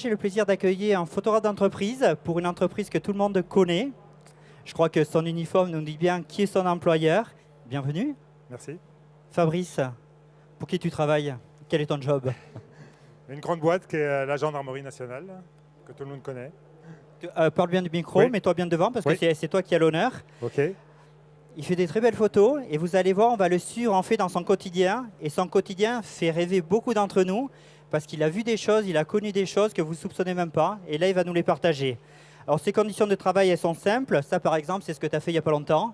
J'ai le plaisir d'accueillir un photographe d'entreprise pour une entreprise que tout le monde connaît. Je crois que son uniforme nous dit bien qui est son employeur. Bienvenue. Merci. Fabrice, pour qui tu travailles? Quel est ton job? Une grande boîte qui est la Gendarmerie nationale, que tout le monde connaît. Parle bien du micro, Oui. mets-toi bien devant parce Oui. que c'est toi qui as l'honneur. Ok. Il fait des très belles photos et vous allez voir, on va le suivre en fait dans son quotidien. Et son quotidien fait rêver beaucoup d'entre nous parce qu'il a vu des choses, il a connu des choses que vous ne soupçonnez même pas. Et là, il va nous les partager. Alors, ces conditions de travail, elles sont simples. Ça, par exemple, c'est ce que tu as fait il n'y a pas longtemps.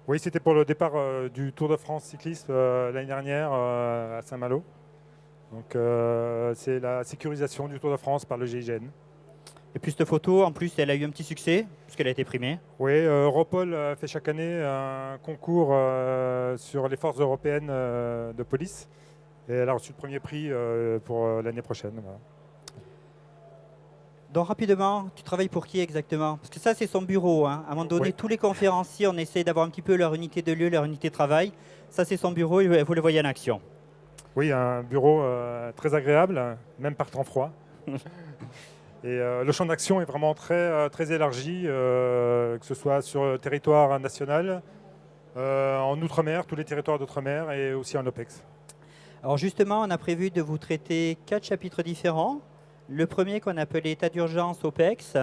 Oui, c'était pour le départ du Tour de France cycliste l'année dernière à Saint-Malo. Donc, c'est la sécurisation du Tour de France par le GIGN. Et puis, cette photo, en plus, elle a eu un petit succès puisqu'elle a été primée. Oui, Europol fait chaque année un concours sur les forces européennes de police. Et elle a reçu le premier prix pour l'année prochaine. Voilà. Donc, rapidement, tu travailles pour qui exactement? Parce que ça, c'est son bureau. Hein. À un moment donné, Oui. tous les conférenciers, on essaie d'avoir un petit peu leur unité de lieu, leur unité de travail. Ça, c'est son bureau et vous le voyez en action. Oui, un bureau très agréable, même par temps froid. Et le champ d'action est vraiment très élargi, que ce soit sur le territoire national, en Outre-mer, tous les territoires d'Outre-mer et aussi en OPEX. Alors justement, on a prévu de vous traiter 4 chapitres différents. Le premier qu'on appelle état d'urgence OPEX.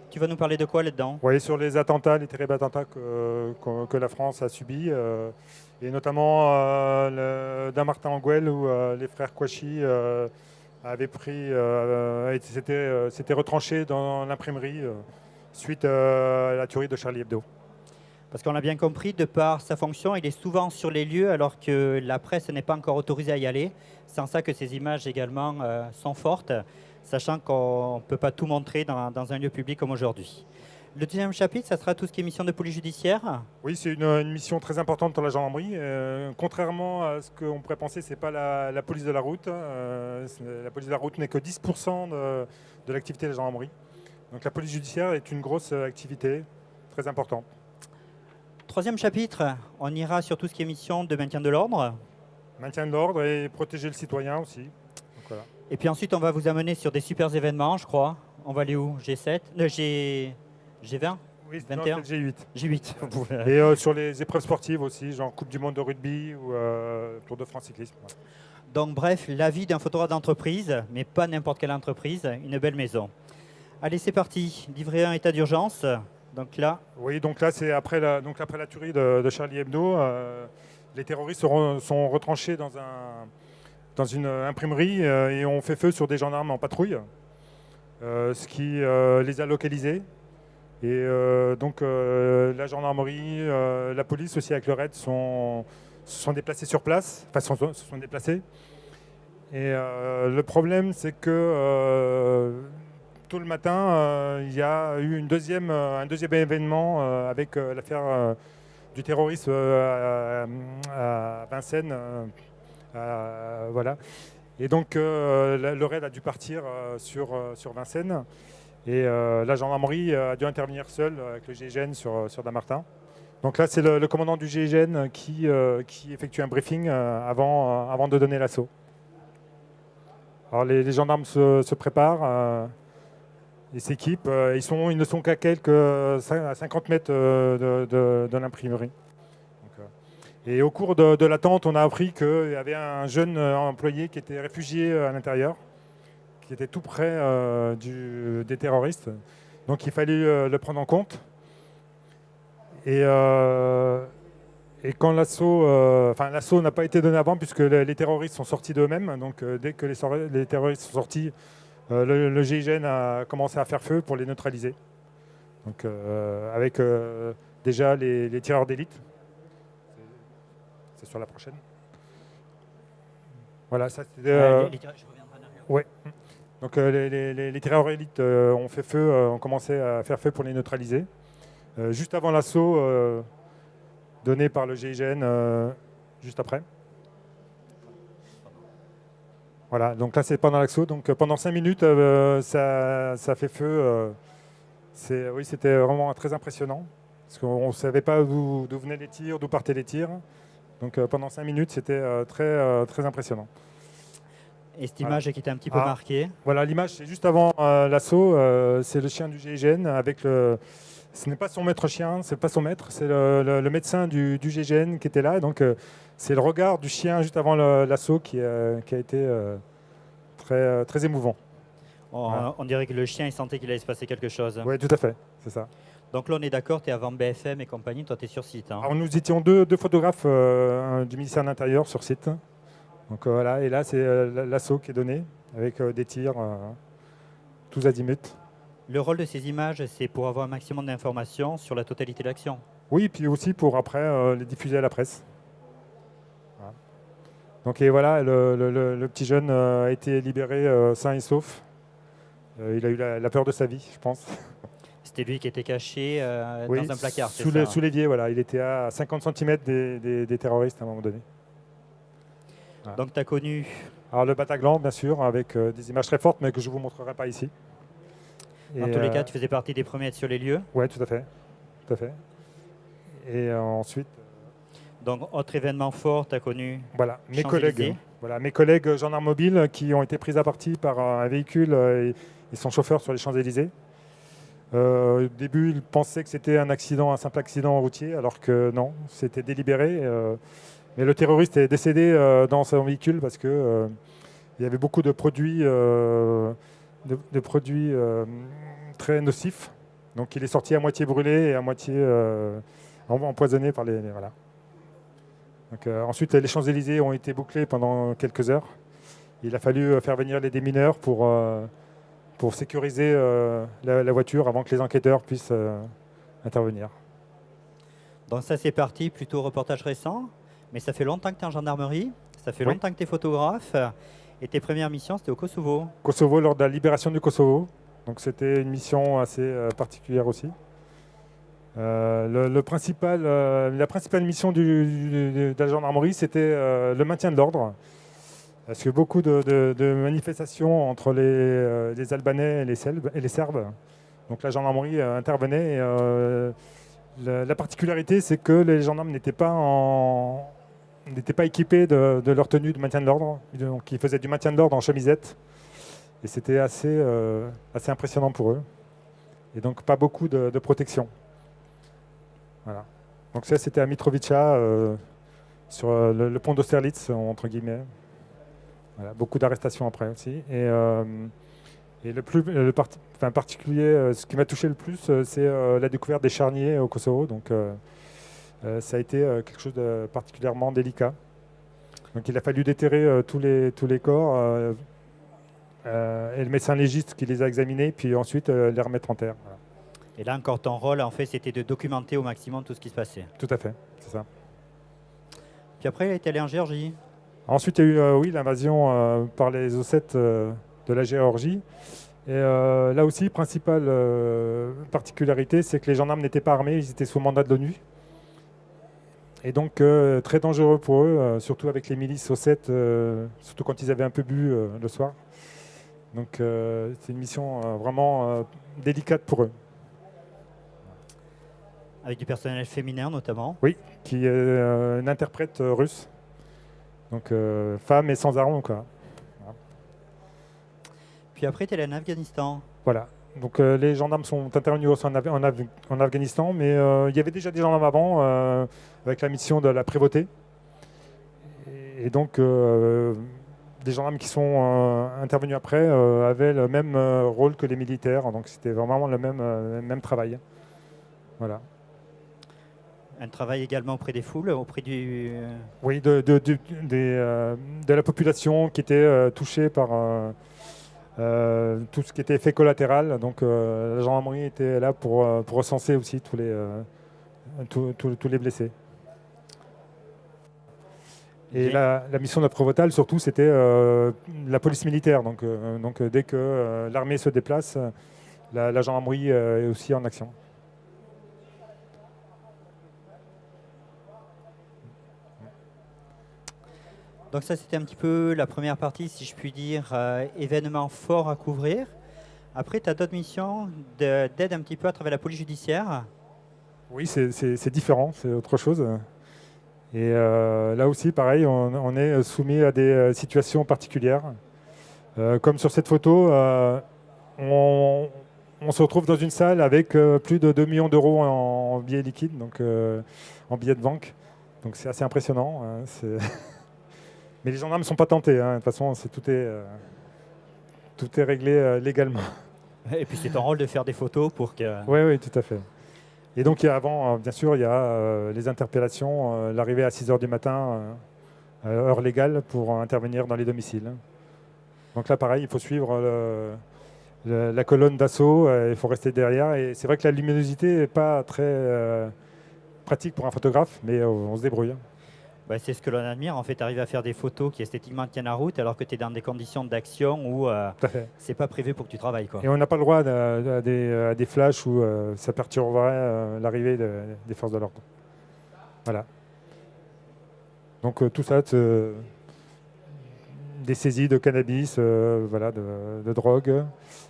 Tu vas nous parler de quoi là-dedans? Oui, sur les attentats, les terribles attentats que la France a subis, et notamment Damartin-Anguel où les frères Kouachi avaient s'étaient retranchés dans l'imprimerie suite à la tuerie de Charlie Hebdo. Parce qu'on a bien compris, de par sa fonction, il est souvent sur les lieux alors que la presse n'est pas encore autorisée à y aller. C'est en ça que ces images également sont fortes, sachant qu'on ne peut pas tout montrer dans un lieu public comme aujourd'hui. Le deuxième chapitre, ça sera tout ce qui est mission de police judiciaire. Oui, c'est une mission très importante pour la gendarmerie. Contrairement à ce qu'on pourrait penser, ce n'est pas la police de la route. La police de la route n'est que 10% de l'activité de la gendarmerie. Donc la police judiciaire est une grosse activité, très importante. Troisième chapitre, on ira sur tout ce qui est mission de maintien de l'ordre. Maintien de l'ordre et protéger le citoyen aussi. Donc, voilà. Et puis ensuite, on va vous amener sur des super événements, je crois. On va aller où? G7 G20 Oui, 21 non, c'est le G8. G8. Et sur les épreuves sportives aussi, genre Coupe du Monde de rugby ou Tour de France cyclisme. Voilà. Donc bref, la vie d'un photographe d'entreprise, mais pas n'importe quelle entreprise, une belle maison. Allez, c'est parti. Livret 1, état d'urgence. Donc là, Oui, donc là, c'est après la tuerie de Charlie Hebdo. Les terroristes sont retranchés dans une imprimerie et ont fait feu sur des gendarmes en patrouille, ce qui les a localisés. Et donc la gendarmerie, la police aussi avec le RAID se sont déplacés sur place, enfin se sont déplacés. Et le problème, c'est que tôt le matin, il y a eu un deuxième événement avec l'affaire du terrorisme à Vincennes. Voilà. Et donc, le raid a dû partir sur Vincennes. Et la gendarmerie a dû intervenir seule avec le GIGN sur Damartin. Donc là, c'est le commandant du GIGN qui effectue un briefing avant de donner l'assaut. Alors les gendarmes se préparent. Ils s'équipent, ils ne sont qu'à à 50 mètres de l'imprimerie. Et au cours de l'attente, on a appris qu'il y avait un jeune employé qui était réfugié à l'intérieur, qui était tout près des terroristes. Donc il fallait le prendre en compte. Et quand l'assaut n'a pas été donné avant, puisque les terroristes sont sortis d'eux-mêmes. Donc dès que les terroristes sont sortis, le GIGN a commencé à faire feu pour les neutraliser. Donc, avec déjà les tireurs d'élite. C'est sur la prochaine. Voilà, ça c'était. Ouais. Donc les tireurs d'élite ont fait feu, ont commencé à faire feu pour les neutraliser. Juste avant l'assaut donné par le GIGN, juste après. Voilà, donc là c'est pendant l'assaut. Donc pendant 5 minutes, ça fait feu. Oui, c'était vraiment très impressionnant. Parce qu'on ne savait pas d'où venaient les tirs, d'où partaient les tirs. Donc pendant 5 minutes, c'était très impressionnant. Et cette Voilà. image qui était un petit peu marquée. Voilà, l'image, c'est juste avant l'assaut. C'est le chien du GIGN avec le. Ce n'est pas son maître chien, c'est pas son maître, c'est le médecin du GIGN qui était là. Donc, c'est le regard du chien juste avant l'assaut qui a été très émouvant. Voilà. On dirait que le chien il sentait qu'il allait se passer quelque chose. Oui, tout à fait, c'est ça. Donc là, on est d'accord, tu es avant BFM et compagnie, toi, tu es sur site. Hein. Alors, nous étions deux photographes du ministère de l'Intérieur sur site. Donc voilà, et là, c'est l'assaut qui est donné avec des tirs tous azimuts. Le rôle de ces images, c'est pour avoir un maximum d'informations sur la totalité de l'action. Oui, puis aussi pour après les diffuser à la presse. Voilà. Donc et voilà, le petit jeune a été libéré sain et sauf. Il a eu la peur de sa vie, je pense. C'était lui qui était caché Oui, dans un placard, c'est sous ça? l'évier, voilà. Il était à 50 cm des terroristes à un moment donné. Voilà. Donc tu as connu... Alors le Bataclan, bien sûr, avec des images très fortes, mais que je ne vous montrerai pas ici. Dans tous les cas, tu faisais partie des premiers à être sur les lieux. Oui, tout à fait. Tout à fait. Et ensuite... Donc, autre événement fort, tu as connu Voilà, Champs-Élysées. mes collègues gendarmes mobiles qui ont été pris à partie par un véhicule et son chauffeur sur les Champs-Élysées. Au début, ils pensaient que c'était un simple accident routier, alors que non, c'était délibéré. Mais le terroriste est décédé dans son véhicule parce que il y avait beaucoup de produits, très nocifs. Donc il est sorti à moitié brûlé et à moitié empoisonné par les voilà. Donc, ensuite, les Champs-Élysées ont été bouclés pendant quelques heures. Il a fallu faire venir les démineurs pour sécuriser la voiture avant que les enquêteurs puissent intervenir. Donc ça, c'est parti, plutôt reportage récent. Mais ça fait longtemps que tu es en gendarmerie. Ça fait Oui. longtemps que tu es photographe. Et tes premières missions, c'était au Kosovo. Kosovo, lors de la libération du Kosovo. Donc c'était une mission assez particulière aussi. La principale mission de la gendarmerie, c'était le maintien de l'ordre. Parce que beaucoup de manifestations entre les Albanais et les Serbes. Donc la gendarmerie intervenait. Et, la particularité, c'est que les gendarmes n'étaient pas équipés de leur tenue de maintien de l'ordre. Donc ils faisaient du maintien de l'ordre en chemisette. Et c'était assez impressionnant pour eux. Et donc pas beaucoup de protection. Voilà. Donc ça, c'était à Mitrovica, sur le pont d'Austerlitz, entre guillemets. Voilà. Beaucoup d'arrestations après aussi. Et particulier, ce qui m'a touché le plus, c'est la découverte des charniers au Kosovo. Donc ça a été quelque chose de particulièrement délicat. Donc il a fallu déterrer tous les corps et le médecin légiste qui les a examinés, puis ensuite les remettre en terre. Voilà. Et là encore, ton rôle, en fait, c'était de documenter au maximum tout ce qui se passait. Tout à fait, c'est ça. Puis après, il a été allé en Géorgie. Ensuite, il y a eu l'invasion par les Ossètes de la Géorgie. Et là aussi, principale particularité, c'est que les gendarmes n'étaient pas armés, ils étaient sous mandat de l'ONU. Et donc, très dangereux pour eux, surtout avec les milices Ossètes, surtout quand ils avaient un peu bu le soir. Donc, c'est une mission vraiment délicate pour eux. Avec du personnel féminin notamment. Oui, qui est une interprète russe. Donc, femme et sans armes, quoi. Voilà. Puis après, tu es allé en Afghanistan. Voilà. Donc, les gendarmes sont intervenus aussi en Afghanistan, mais il y avait déjà des gendarmes avant, avec la mission de la prévôté. Et donc, des gendarmes qui sont intervenus après avaient le même rôle que les militaires. Donc, c'était vraiment le même travail. Voilà. Un travail également auprès des foules, auprès du... Oui, de la population qui était touchée par tout ce qui était effet collatéral. Donc la gendarmerie était là pour recenser aussi tous les blessés. Et la mission de Provotal, surtout, c'était la police militaire. Donc dès que l'armée se déplace, la gendarmerie est aussi en action. Donc ça, c'était un petit peu la première partie, si je puis dire, événements forts à couvrir. Après, tu as d'autres missions d'aide un petit peu à travers la police judiciaire. Oui, c'est différent, c'est autre chose. Et là aussi, pareil, on est soumis à des situations particulières. Comme sur cette photo, on se retrouve dans une salle avec plus de 2 millions d'euros en billets liquides, donc en billets de banque. Donc c'est assez impressionnant. Mais les gendarmes ne sont pas tentés. De toute façon, tout est réglé légalement. Et puis c'est ton rôle de faire des photos pour que... Oui, oui, tout à fait. Et donc avant, bien sûr, il y a les interpellations, l'arrivée à 6 h du matin, heure légale, pour intervenir dans les domiciles. Donc là, pareil, il faut suivre la colonne d'assaut, il faut rester derrière. Et c'est vrai que la luminosité n'est pas très pratique pour un photographe, mais on se débrouille. Bah, c'est ce que l'on admire, en fait, arriver à faire des photos qui esthétiquement tiennent la route alors que tu es dans des conditions d'action où Tout à fait. c'est pas prévu pour que tu travailles, quoi. Et on n'a pas le droit à des flashs où ça perturberait l'arrivée des forces de l'ordre. Voilà. Donc tout ça, des saisies de cannabis, voilà, de drogue.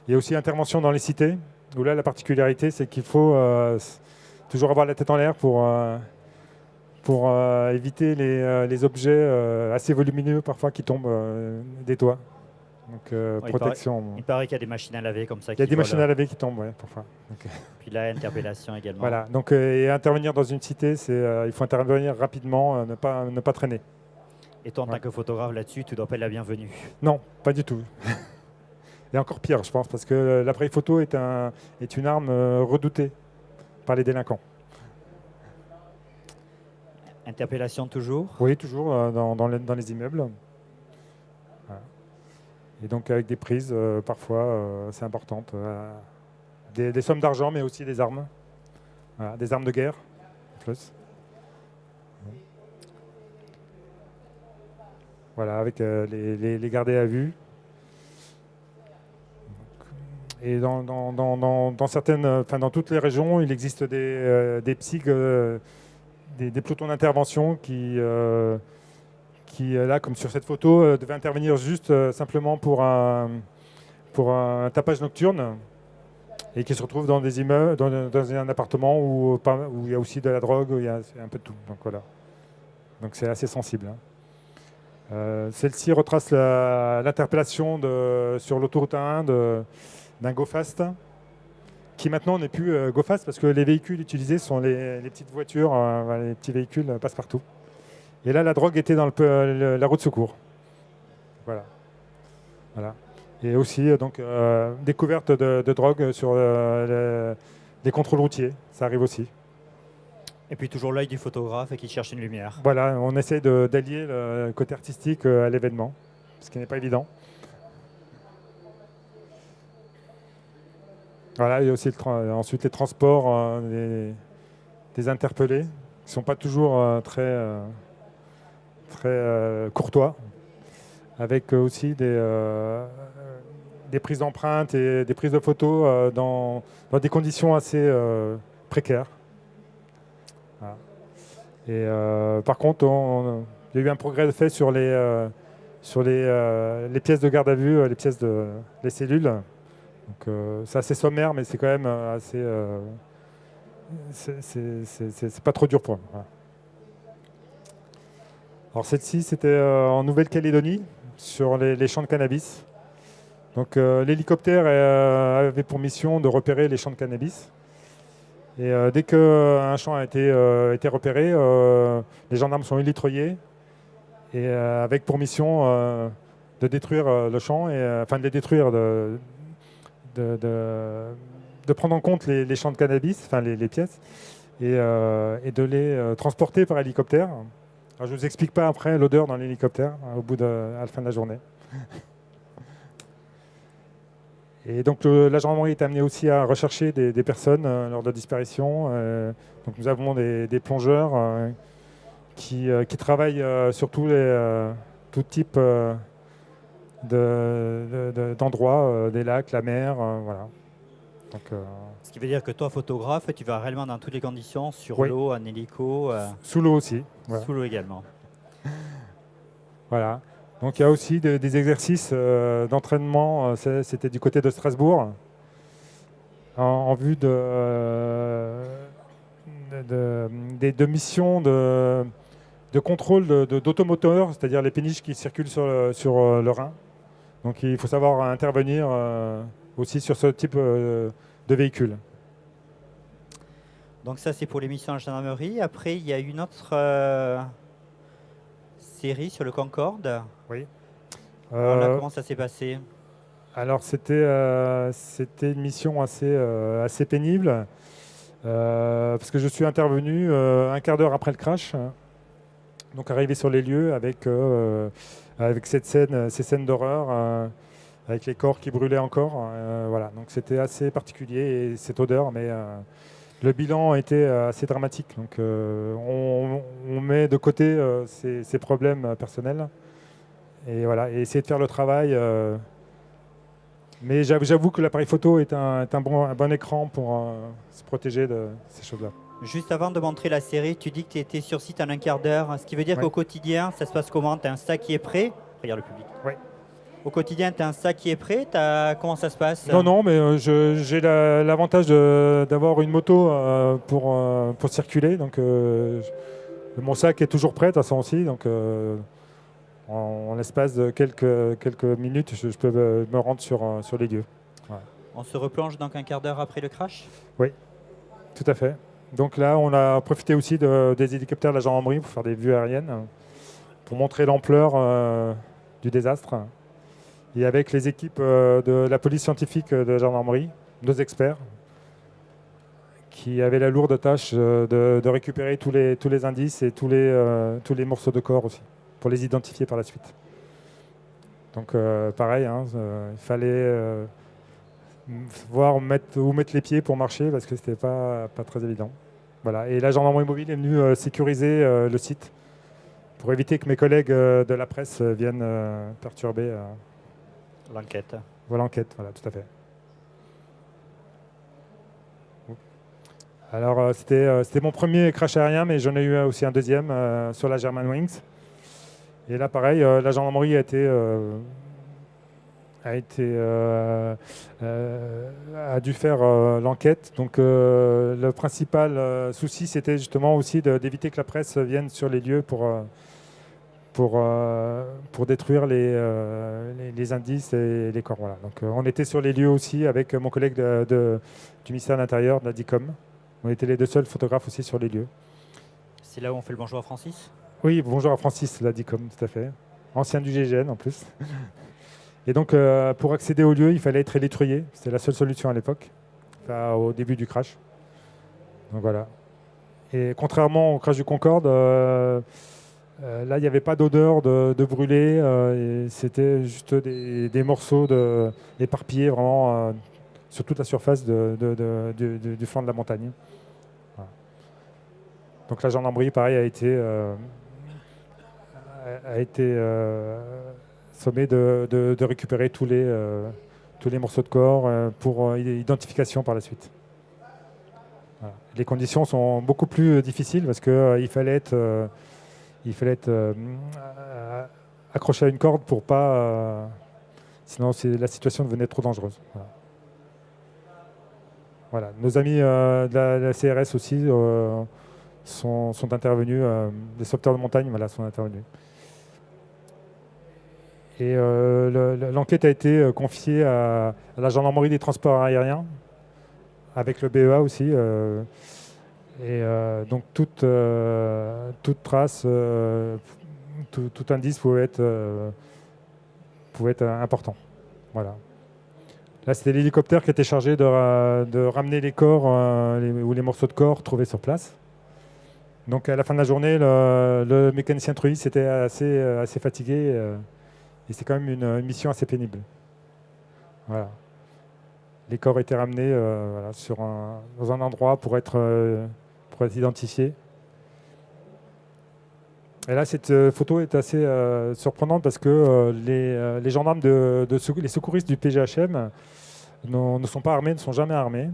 Il y a aussi intervention dans les cités, où là la particularité c'est qu'il faut toujours avoir la tête en l'air pour éviter les objets assez volumineux parfois qui tombent des toits. Donc protection. Il paraît qu'il y a des machines à laver comme ça. Il y a des machines à laver qui tombent, ouais, parfois. Donc, puis là, interpellation également. voilà, donc et intervenir dans une cité, il faut intervenir rapidement, ne pas traîner. Et toi, en tant que photographe là-dessus, tu dois pas être la bienvenue. Non, pas du tout. Et encore pire, je pense, parce que l'appareil photo est une arme redoutée par les délinquants. Interpellation toujours? Oui, toujours dans les immeubles. Voilà. Et donc avec des prises, parfois, c'est importante. Des sommes d'argent, mais aussi des armes. Voilà, des armes de guerre, en plus. Voilà, avec les gardés à vue. Et dans certaines, enfin dans toutes les régions, il existe des PSIG, des pelotons d'intervention qui, là, comme sur cette photo, devaient intervenir juste simplement pour un tapage nocturne et qui se retrouvent dans des immeubles, dans un appartement où il y a aussi de la drogue, où il y a un peu de tout. Donc voilà. Donc c'est assez sensible. Celle-ci retrace l'interpellation sur l'autoroute A1 d'un GoFast, qui maintenant n'est plus GoFast parce que les véhicules utilisés sont les petites voitures, les petits véhicules passe-partout. Et là, la drogue était dans la roue de secours. Voilà. Et aussi, donc, découverte de drogue sur les contrôles routiers. Ça arrive aussi. Et puis toujours l'œil du photographe qui cherche une lumière. Voilà, on essaie d'allier le côté artistique à l'événement, ce qui n'est pas évident. Voilà, il y a aussi ensuite les transports des interpellés, qui ne sont pas toujours très courtois, avec aussi des prises d'empreintes et des prises de photos dans des conditions assez précaires. Voilà. Et par contre, il y a eu un progrès fait sur les pièces de garde à vue, les cellules. Donc c'est assez sommaire, mais c'est quand même assez... c'est pas trop dur pour eux. Voilà. Alors celle-ci, c'était en Nouvelle-Calédonie, sur les champs de cannabis. Donc l'hélicoptère avait pour mission de repérer les champs de cannabis. Et dès qu'un champ a été repéré, les gendarmes sont illitroyés, et avec pour mission de détruire le champ, enfin de les détruire, de prendre en compte les champs de cannabis, enfin les pièces, et de les transporter par hélicoptère. Alors, je ne vous explique pas après l'odeur dans l'hélicoptère à la fin de la journée. Et donc la gendarmerie est amenée aussi à rechercher des personnes lors de disparition. Donc nous avons des plongeurs qui travaillent sur tout type d'endroits, des lacs, la mer, voilà. Donc, ce qui veut dire que toi, photographe, tu vas réellement dans toutes les conditions, sur oui. l'eau, en hélico. Sous l'eau aussi. Voilà. Sous l'eau également. Voilà. Donc il y a aussi des exercices d'entraînement, c'était du côté de Strasbourg, en vue de missions de contrôle d'automoteurs, c'est-à-dire les péniches qui circulent sur le Rhin. Donc il faut savoir intervenir aussi sur ce type de véhicule. Donc ça, c'est pour les missions en gendarmerie. Après, il y a une autre série sur le Concorde. Oui. Alors là, comment ça s'est passé? Alors c'était une mission assez pénible parce que je suis intervenu un quart d'heure après le crash, donc arrivé sur les lieux avec ces scènes d'horreur, avec les corps qui brûlaient encore. Voilà, donc c'était assez particulier et cette odeur, mais le bilan était assez dramatique. Donc on met de côté ces problèmes personnels et voilà, et essayer de faire le travail. Mais j'avoue que l'appareil photo est un bon écran pour se protéger de ces choses-là. Juste avant de montrer la série, tu dis que tu étais sur site en un quart d'heure. Ce qui veut dire qu'au quotidien, ça se passe comment? Tu as un sac qui est prêt? Regarde le public. Oui. Au quotidien, tu as un sac qui est prêt? Comment ça se passe? Non, mais j'ai l'avantage d'avoir une moto pour circuler. Donc, mon sac est toujours prêt, de toute façon aussi. Donc, en l'espace de quelques minutes, je peux me rendre sur les lieux. Ouais. On se replonge donc un quart d'heure après le crash? Oui, tout à fait. Donc là, on a profité aussi des hélicoptères de la gendarmerie pour faire des vues aériennes, pour montrer l'ampleur du désastre. Et avec les équipes de la police scientifique de la gendarmerie, nos experts, qui avaient la lourde tâche de récupérer tous les indices et tous les morceaux de corps aussi, pour les identifier par la suite. Donc pareil, il fallait voir où mettre les pieds pour marcher parce que c'était pas très évident. Voilà. Et la gendarmerie mobile est venue sécuriser le site pour éviter que mes collègues de la presse viennent perturber l'enquête. Voilà, l'enquête, voilà, tout à fait. Alors c'était mon premier crash aérien, mais j'en ai eu aussi un deuxième sur la Germanwings. Et là, pareil, la gendarmerie a dû faire l'enquête. Donc le principal souci, c'était justement aussi d'éviter que la presse vienne sur les lieux pour détruire les indices et les corps. Voilà. Donc on était sur les lieux aussi avec mon collègue du ministère de l'Intérieur, de la DICOM. On était les deux seuls photographes aussi sur les lieux. C'est là où on fait le bonjour à Francis? Oui, bonjour à Francis, la DICOM, tout à fait. Ancien du GIGN en plus. Et donc, pour accéder au lieu, il fallait être électroyé. C'était la seule solution à l'époque, au début du crash. Donc voilà. Et contrairement au crash du Concorde, là, il n'y avait pas d'odeur de brûlé. Et c'était juste des morceaux éparpillés vraiment sur toute la surface du flanc de la montagne. Voilà. Donc la gendarmerie, pareil, a été sommé de récupérer tous les morceaux de corps pour identification par la suite. Voilà. Les conditions sont beaucoup plus difficiles parce qu'il fallait être accroché à une corde pour pas... sinon, la situation devenait trop dangereuse. Voilà. Voilà. Nos amis de la CRS aussi sont intervenus. Les sauveteurs de montagne sont intervenus. Et l'enquête a été confiée à la gendarmerie des transports aériens, avec le BEA aussi. Donc toute trace, tout indice pouvait être important. Voilà. Là, c'était l'hélicoptère qui était chargé de ramener les corps ou les morceaux de corps trouvés sur place. Donc à la fin de la journée, le mécanicien truiste était assez fatigué. Et c'est quand même une mission assez pénible. Voilà. Les corps étaient ramenés dans un endroit pour être identifiés. Et là, cette photo est assez surprenante parce que les gendarmes, les secouristes du PGHM ne sont pas armés, ne sont jamais armés.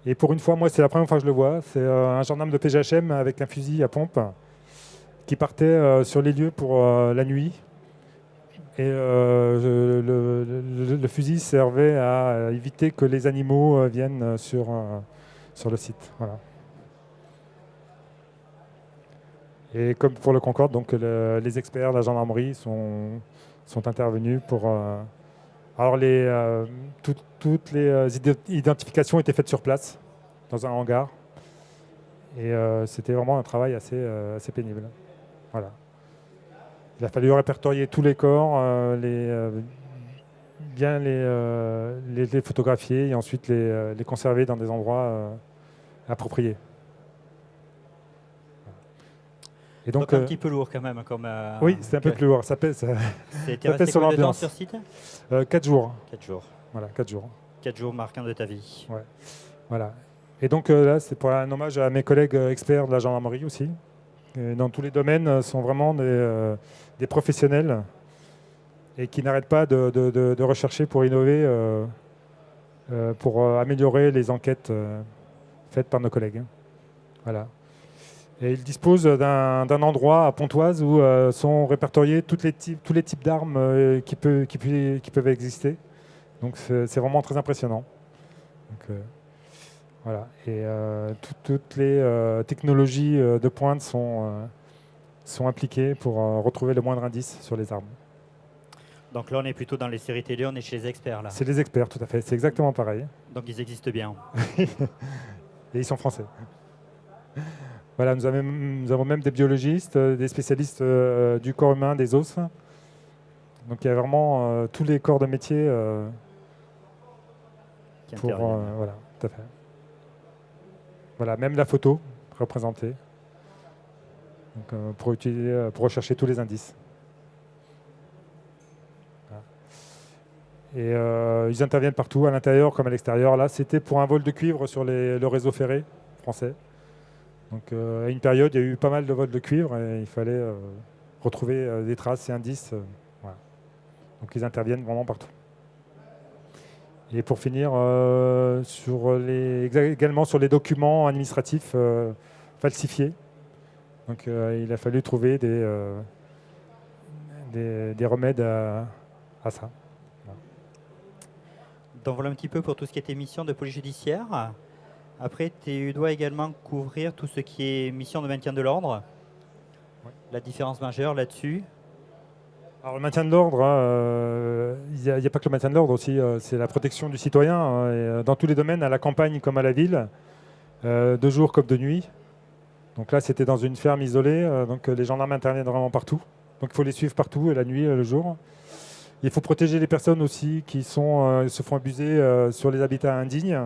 Et pour une fois, moi, c'est la première fois que je le vois. C'est un gendarme de PGHM avec un fusil à pompe qui partait sur les lieux pour la nuit. Et le fusil servait à éviter que les animaux viennent sur le site. Voilà. Et comme pour le Concorde, donc les experts de la gendarmerie sont intervenus pour... alors, toutes les identifications étaient faites sur place, dans un hangar. Et c'était vraiment un travail assez pénible. Voilà. Il a fallu répertorier tous les corps, bien les photographier et ensuite les conserver dans des endroits appropriés. Et donc un petit peu lourd quand même. Oui, c'est un peu plus lourd. Ça pèse, C'était resté combien de temps sur site 4 jours. 4 jours. Voilà, 4 jours. 4 jours marquants de ta vie. Ouais. Voilà. Et donc là, c'est pour un hommage à mes collègues experts de la gendarmerie aussi. Et dans tous les domaines, sont vraiment des professionnels et qui n'arrêtent pas de rechercher pour innover, pour améliorer les enquêtes faites par nos collègues. Voilà. Et ils disposent d'un endroit à Pontoise où sont répertoriés tous les types d'armes qui peuvent exister. Donc c'est vraiment très impressionnant. Donc, voilà. Et toutes les technologies de pointe sont impliquées pour retrouver le moindre indice sur les armes. Donc là, on est plutôt dans les séries télé, on est chez les experts là. C'est les experts, tout à fait. C'est exactement pareil. Donc ils existent bien. Et ils sont français. Voilà, nous avons même des biologistes, des spécialistes du corps humain, des os. Donc il y a vraiment tous les corps de métier voilà, tout à fait. Voilà, même la photo représentée. Donc, pour rechercher tous les indices. Voilà. Et ils interviennent partout, à l'intérieur comme à l'extérieur. Là, c'était pour un vol de cuivre sur le réseau ferré français. Donc, à une période, il y a eu pas mal de vols de cuivre et il fallait retrouver des traces et indices. Voilà. Donc, ils interviennent vraiment partout. Et pour finir, également sur les documents administratifs falsifiés. Donc, il a fallu trouver des remèdes à ça. Voilà. Donc voilà un petit peu pour tout ce qui était mission de police judiciaire. Après, tu dois également couvrir tout ce qui est mission de maintien de l'ordre. Ouais. La différence majeure là-dessus. Alors le maintien de l'ordre, il n'y a pas que le maintien de l'ordre aussi, c'est la protection du citoyen. Et, dans tous les domaines, à la campagne comme à la ville, de jour comme de nuit. Donc là, c'était dans une ferme isolée, donc les gendarmes interviennent vraiment partout. Donc il faut les suivre partout, la nuit, le jour. Il faut protéger les personnes aussi qui se font abuser sur les habitats indignes.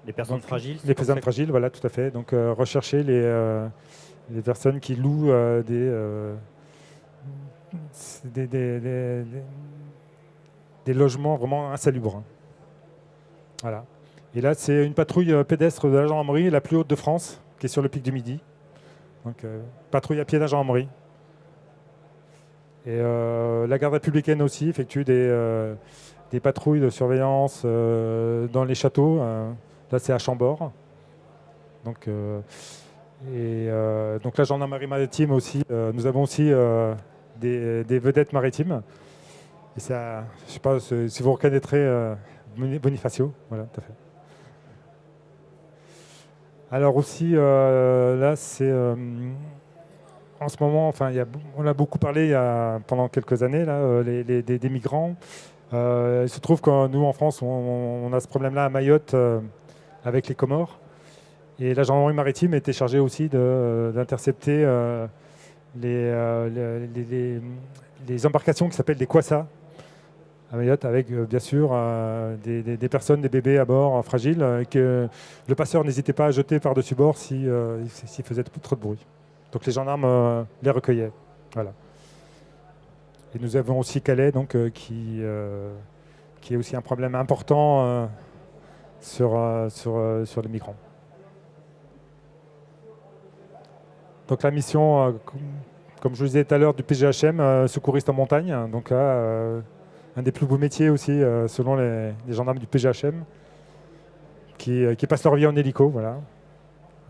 Les personnes fragiles. Les personnes fragiles, voilà, tout à fait. Donc rechercher les personnes qui louent des logements vraiment insalubres. Voilà. Et là, c'est une patrouille pédestre de la gendarmerie, la plus haute de France, qui est sur le pic du Midi. Donc, patrouille à pied de la gendarmerie. Et la garde républicaine aussi effectue des patrouilles de surveillance dans les châteaux. Là, c'est à Chambord. Donc, donc la gendarmerie maritime aussi. Nous avons aussi des vedettes maritimes. Et ça, je ne sais pas si vous reconnaîtrez Bonifacio. Voilà, tout à fait. Alors aussi, là, c'est en ce moment, enfin, on a beaucoup parlé pendant quelques années là, des migrants. Il se trouve que nous, en France, on a ce problème-là à Mayotte avec les Comores. Et la gendarmerie maritime était chargée aussi d'intercepter les embarcations qui s'appellent des kwassa à Mayotte, avec bien sûr des personnes, des bébés à bord fragiles, que le passeur n'hésitait pas à jeter par-dessus bord s'il faisait trop de bruit. Donc les gendarmes les recueillaient. Voilà. Et nous avons aussi Calais, donc, qui est aussi un problème important sur les migrants. Donc la mission, comme je vous disais tout à l'heure, du PGHM, secouriste en montagne, donc un des plus beaux métiers aussi, selon les gendarmes du PGHM, qui passent leur vie en hélico, voilà,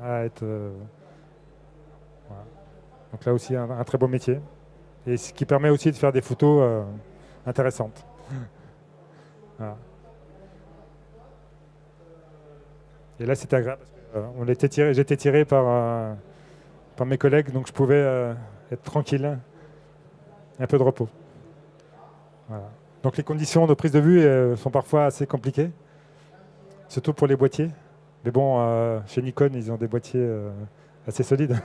à être, voilà. Donc là aussi, un très beau métier, et ce qui permet aussi de faire des photos intéressantes. Voilà. Et là, c'était agréable, parce que j'étais tiré par mes collègues, donc je pouvais être tranquille, un peu de repos. Voilà. Donc les conditions de prise de vue sont parfois assez compliquées, surtout pour les boîtiers. Mais bon, chez Nikon, ils ont des boîtiers assez solides.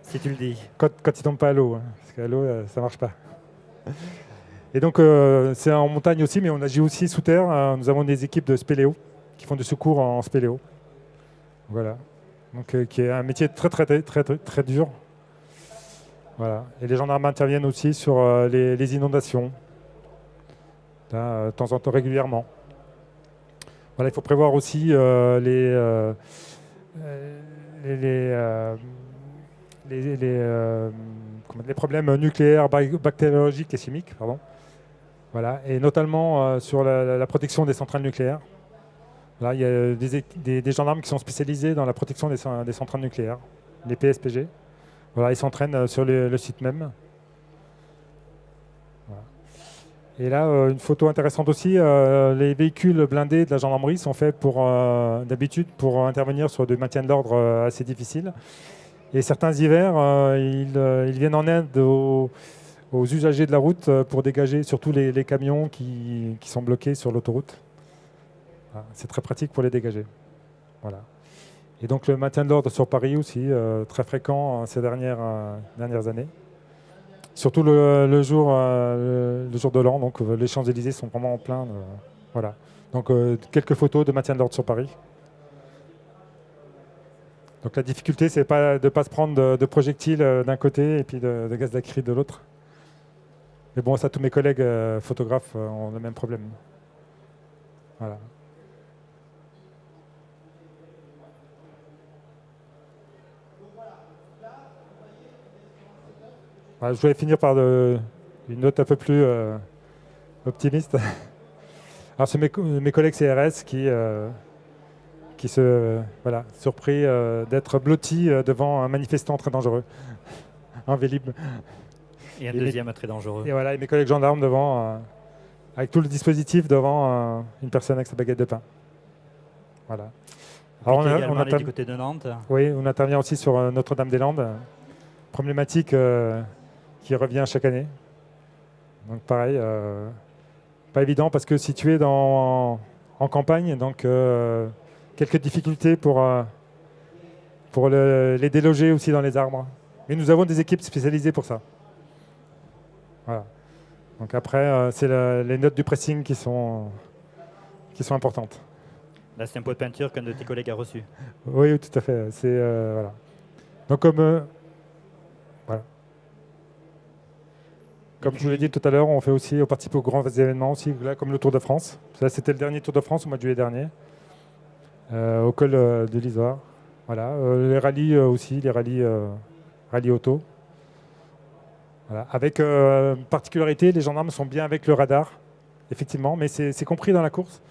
Si tu le dis. Quand ils tombent pas à l'eau, hein, parce qu'à l'eau, ça marche pas. Et donc c'est en montagne aussi, mais on agit aussi sous terre. Nous avons des équipes de spéléo qui font du secours en spéléo. Voilà. Donc qui est un métier très dur. Voilà. Et les gendarmes interviennent aussi sur les inondations, là, de temps en temps régulièrement. Voilà, il faut prévoir aussi les problèmes nucléaires, bactériologiques et chimiques, pardon. Voilà, et notamment sur la protection des centrales nucléaires. Là, il y a des gendarmes qui sont spécialisés dans la protection des centrales nucléaires, les PSPG. Voilà, ils s'entraînent sur le site même. Voilà. Et là, une photo intéressante aussi, les véhicules blindés de la gendarmerie sont faits d'habitude pour intervenir sur du maintien de l'ordre assez difficile. Et certains hivers, ils viennent en aide aux usagers de la route pour dégager surtout les camions qui sont bloqués sur l'autoroute. Voilà, c'est très pratique pour les dégager. Voilà. Et donc le maintien de l'ordre sur Paris aussi, très fréquent ces dernières années. Surtout le jour de l'an, donc les Champs-Élysées sont vraiment en plein. Voilà. Donc quelques photos de maintien de l'ordre sur Paris. Donc la difficulté, c'est de ne pas se prendre de projectiles d'un côté et puis de gaz d'acrylique de l'autre. Mais bon, ça, tous mes collègues photographes ont le même problème. Voilà. Voilà, je voulais finir par une note un peu plus optimiste. Alors, c'est mes collègues CRS qui se surpris d'être blottis devant un manifestant très dangereux, un Vélib. Et un deuxième très dangereux. Et voilà, et mes collègues gendarmes devant, avec tout le dispositif devant une personne avec sa baguette de pain. Voilà. Alors on du côté de Nantes. Oui, on intervient aussi sur Notre-Dame-des-Landes, problématique qui revient chaque année. Donc pareil, pas évident parce que situé en campagne, donc quelques difficultés pour les déloger aussi dans les arbres. Mais nous avons des équipes spécialisées pour ça. Voilà. Donc après, c'est les notes du pressing qui sont importantes. Là, c'est un pot de peinture qu'un de tes collègues a reçu. Oui, tout à fait. Voilà. Donc voilà. Comme je vous l'ai dit tout à l'heure, on participe aux grands événements aussi, là, comme le Tour de France. Ça, c'était le dernier Tour de France au mois de juillet dernier, au col de l'Isère. Voilà. Les rallyes aussi, les rallyes auto. Voilà. Avec particularité, les gendarmes sont bien avec le radar, effectivement, mais c'est compris dans la course.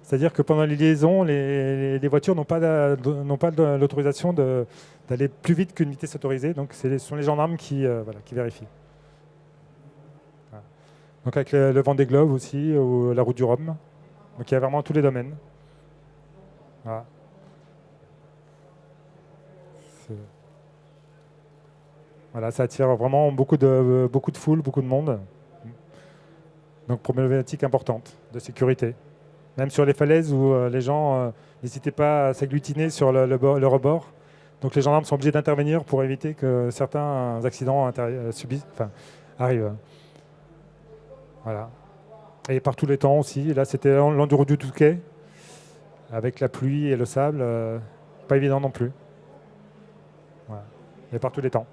C'est-à-dire que pendant les liaisons, les voitures n'ont pas l'autorisation d'aller plus vite qu'une vitesse autorisée. Donc ce sont les gendarmes qui vérifient. Voilà. Donc avec le Vendée Globe aussi, ou la Route du Rhum. Donc il y a vraiment tous les domaines. Voilà. Voilà, ça attire vraiment beaucoup de foule, beaucoup de monde. Donc problématique importante de sécurité. Même sur les falaises où les gens n'hésitaient pas à s'agglutiner sur le rebord. Donc les gendarmes sont obligés d'intervenir pour éviter que certains accidents arrivent. Voilà. Et par tous les temps aussi. Là, c'était l'enduro du Touquet, avec la pluie et le sable. Pas évident non plus. Voilà. Et par tous les temps.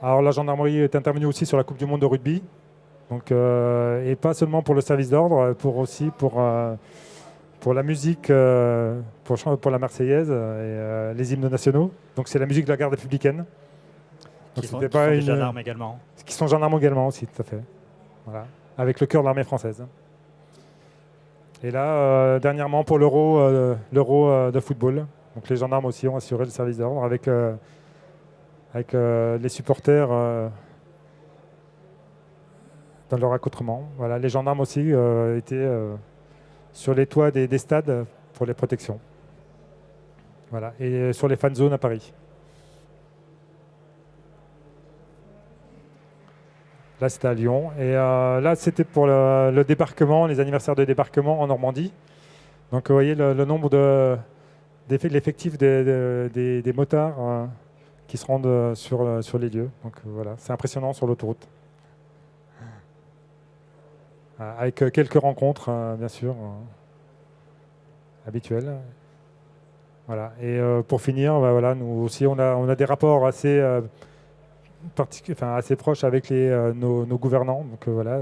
Alors la gendarmerie est intervenue aussi sur la Coupe du Monde de rugby. Donc, et pas seulement pour le service d'ordre, pour la musique, pour la Marseillaise et les hymnes nationaux. Donc c'est la musique de la garde républicaine. Qui sont des gendarmes également. Qui sont gendarmes également aussi, tout à fait. Voilà. Avec le cœur de l'armée française. Et là, dernièrement pour l'Euro de football, donc les gendarmes aussi ont assuré le service d'ordre avec les supporters dans leur accoutrement. Voilà, les gendarmes aussi étaient sur les toits des stades pour les protections. Voilà, et sur les fan zones à Paris. Là, c'était à Lyon. Et là, c'était pour le débarquement, les anniversaires de débarquement en Normandie. Donc, vous voyez le nombre l'effectif des motards qui se rendent sur les lieux. Donc, voilà, c'est impressionnant sur l'autoroute. Avec quelques rencontres, bien sûr, habituelles. Voilà. Et pour finir, bah, voilà, nous aussi, on a des rapports assez assez proche avec nos gouvernants. Donc voilà,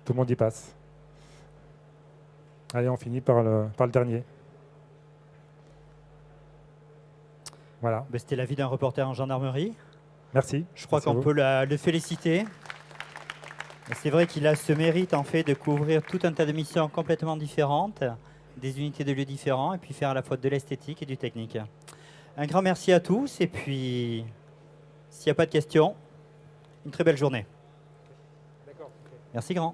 tout le monde y passe. Allez, on finit par le dernier. Voilà. Ben, c'était l'avis d'un reporter en gendarmerie. Merci. Je crois Merci à qu'on vous. peut le féliciter. C'est vrai qu'il a ce mérite en fait de couvrir tout un tas de missions complètement différentes, des unités de lieux différents, et puis faire à la fois de l'esthétique et du technique. Un grand merci à tous, et puis s'il n'y a pas de questions, une très belle journée. Merci grand.